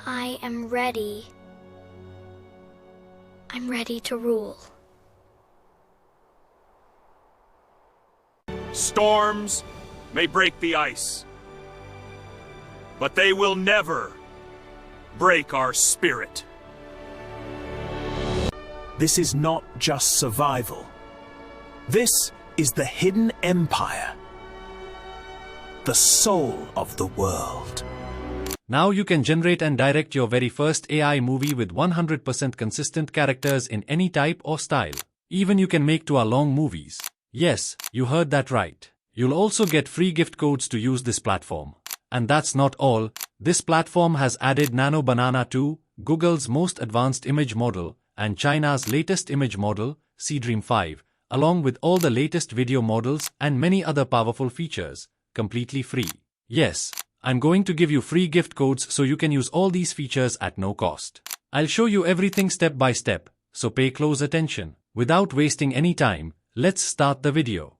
I am ready. I'm ready to rule. Storms may break the ice, but they will never break our spirit. This is not just survival. This is the hidden empire, the soul of the world. Now you can generate and direct your very first AI movie with 100% consistent characters in any type or style. Even you can make 2 hour long movies. Yes, you heard that right. You'll also get free gift codes to use this platform. And that's not all. This platform has added Nano Banana 2, Google's most advanced image model, and China's latest image model, Seedream 5, along with all the latest video models and many other powerful features, completely free. Yes, I'm going to give you free gift codes so you can use all these features at no cost. I'll show you everything step by step, so pay close attention. Without wasting any time, let's start the video.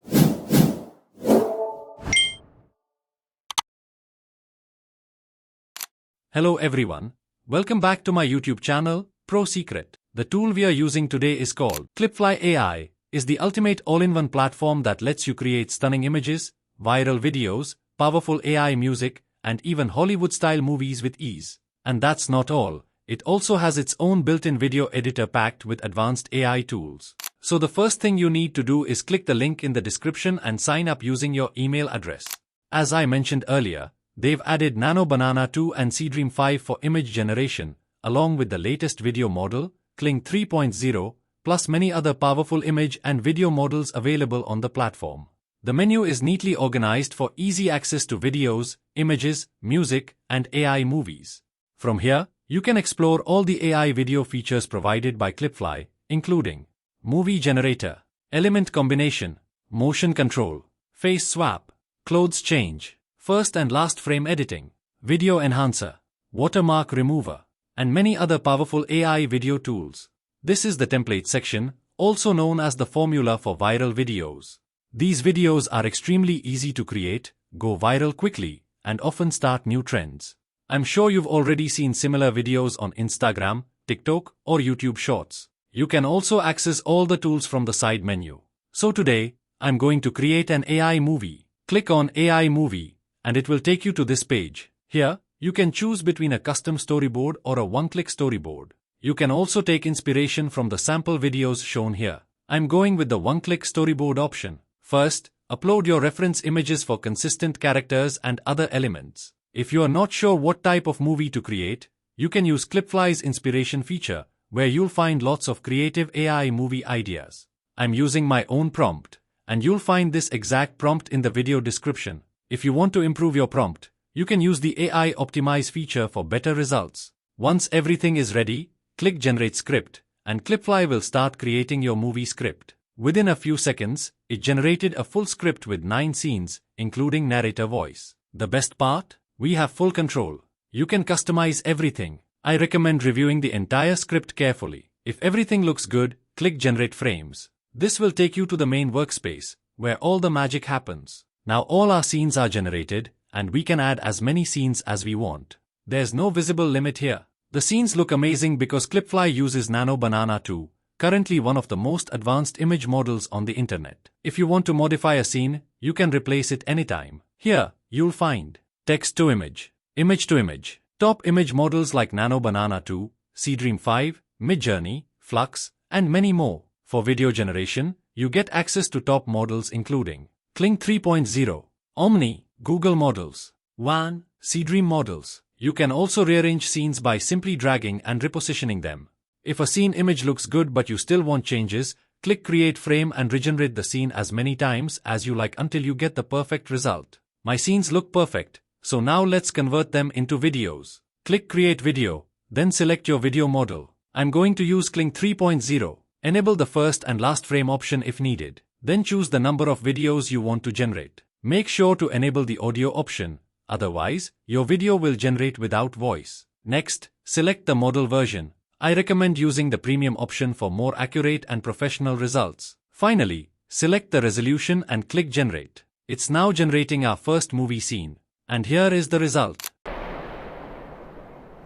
Hello everyone, welcome back to my YouTube channel, Pro Secret. The tool we are using today is called Clipfly AI, is the ultimate all-in-one platform that lets you create stunning images, viral videos, powerful AI music, and even Hollywood-style movies with ease. And that's not all, it also has its own built-in video editor packed with advanced AI tools. So the first thing you need to do is click the link in the description and sign up using your email address. As I mentioned earlier, they've added Nano Banana 2 and Seedream 5 for image generation, along with the latest video model, Kling 3.0, plus many other powerful image and video models available on the platform. The menu is neatly organized for easy access to videos, images, music, and AI movies. From here, you can explore all the AI video features provided by Clipfly, including movie generator, element combination, motion control, face swap, clothes change, first and last frame editing, video enhancer, watermark remover, and many other powerful AI video tools. This is the template section, also known as the formula for viral videos. These videos are extremely easy to create, go viral quickly, and often start new trends. I'm sure you've already seen similar videos on Instagram, TikTok, or YouTube Shorts. You can also access all the tools from the side menu. So today, I'm going to create an AI movie. Click on AI movie, and it will take you to this page. Here, you can choose between a custom storyboard or a one-click storyboard. You can also take inspiration from the sample videos shown here. I'm going with the one-click storyboard option. First, upload your reference images for consistent characters and other elements. If you are not sure what type of movie to create, you can use Clipfly's inspiration feature, where you'll find lots of creative AI movie ideas. I'm using my own prompt, and you'll find this exact prompt in the video description. If you want to improve your prompt, you can use the AI Optimize feature for better results. Once everything is ready, click Generate Script, and Clipfly will start creating your movie script. Within a few seconds, it generated a full script with 9 scenes, including narrator voice. The best part? We have full control. You can customize everything. I recommend reviewing the entire script carefully. If everything looks good, click Generate Frames. This will take you to the main workspace, where all the magic happens. Now all our scenes are generated, and we can add as many scenes as we want. There's no visible limit here. The scenes look amazing because Clipfly uses Nano Banana 2, currently one of the most advanced image models on the internet. If you want to modify a scene, you can replace it anytime. Here, you'll find text to image to image, top image models like Nano Banana 2, Seedream 5, Midjourney, Flux, and many more. For video generation, you get access to top models including Kling 3.0, Omni, Google models, WAN, Seedream models. You can also rearrange scenes by simply dragging and repositioning them. If a scene image looks good but you still want changes, click Create Frame and regenerate the scene as many times as you like until you get the perfect result. My scenes look perfect, so now let's convert them into videos. Click Create Video, then select your video model. I'm going to use Kling 3.0. Enable the first and last frame option if needed. Then choose the number of videos you want to generate. Make sure to enable the audio option, otherwise, your video will generate without voice. Next, select the model version. I recommend using the premium option for more accurate and professional results. Finally, select the resolution and click Generate. It's now generating our first movie scene. And here is the result.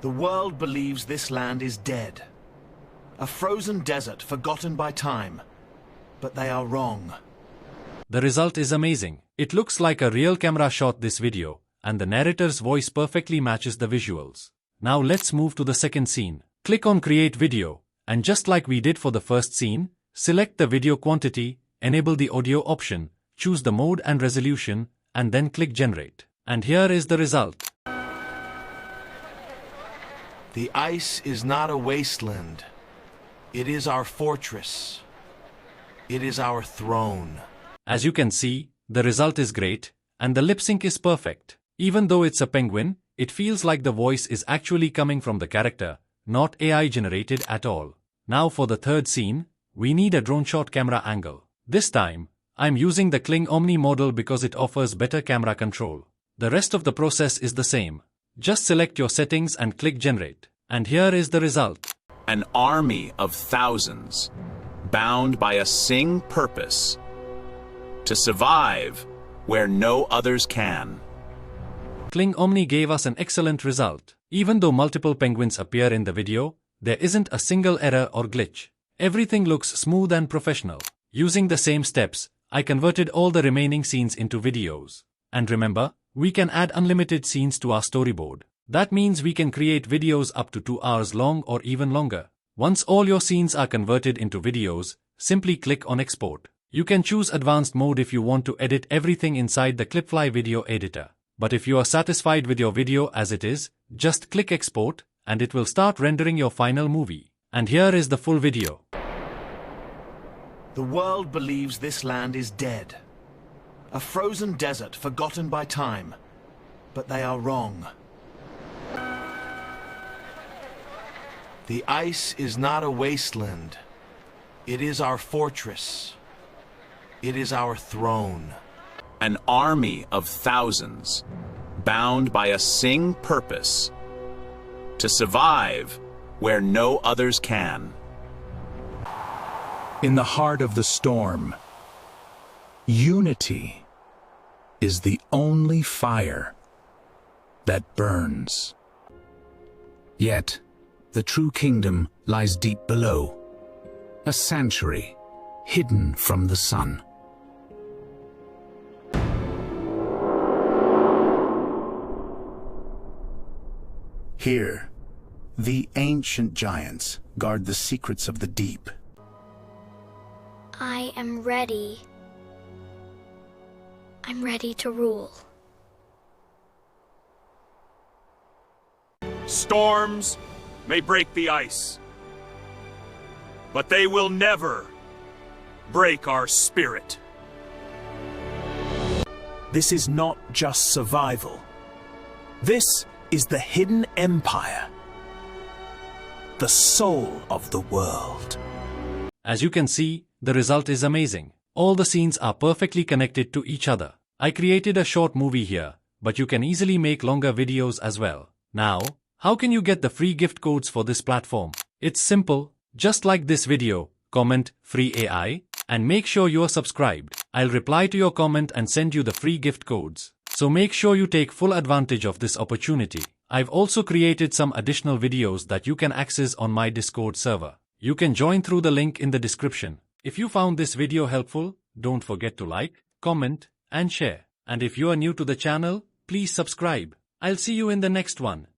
The world believes this land is dead. A frozen desert forgotten by time. But they are wrong. The result is amazing. It looks like a real camera shot this video, and the narrator's voice perfectly matches the visuals. Now let's move to the second scene. Click on Create Video, and just like we did for the first scene, select the video quantity, enable the audio option, choose the mode and resolution, and then click Generate. And here is the result. The ice is not a wasteland. It is our fortress. It is our throne. As you can see, the result is great, and the lip sync is perfect. Even though it's a penguin, it feels like the voice is actually coming from the character, not AI generated at all. Now for the third scene, we need a drone shot camera angle. This time, I'm using the Kling Omni model because it offers better camera control. The rest of the process is the same. Just select your settings and click Generate. And here is the result. An army of thousands, bound by a sing purpose, to survive where no others can. Kling Omni gave us an excellent result. Even though multiple penguins appear in the video, there isn't a single error or glitch. Everything looks smooth and professional. Using the same steps, I converted all the remaining scenes into videos. And remember, we can add unlimited scenes to our storyboard. That means we can create videos up to 2 hours long or even longer. Once all your scenes are converted into videos, simply click on Export. You can choose Advanced mode if you want to edit everything inside the Clipfly video editor. But if you are satisfied with your video as it is, just click Export, and it will start rendering your final movie. And here is the full video. The world believes this land is dead. A frozen desert forgotten by time. But they are wrong. The ice is not a wasteland. It is our fortress. It is our throne. An army of thousands, bound by a sing purpose, to survive where no others can. In the heart of the storm, unity is the only fire that burns. Yet, the true kingdom lies deep below, a sanctuary hidden from the sun. Here, the ancient giants guard the secrets of the deep. I am ready. I'm ready to rule. Storms may break the ice, but they will never break our spirit. This is not just survival. This is the hidden empire, the soul of the world. As you can see, the result is amazing. All the scenes are perfectly connected to each other. I created a short movie here, but you can easily make longer videos as well. Now, how can you get the free gift codes for this platform? It's simple. Just like this video, comment free AI and make sure you are subscribed. I'll reply to your comment and send you the free gift codes. So make sure you take full advantage of this opportunity. I've also created some additional videos that you can access on my Discord server. You can join through the link in the description. If you found this video helpful, don't forget to like, comment, and share. And if you are new to the channel, please subscribe. I'll see you in the next one.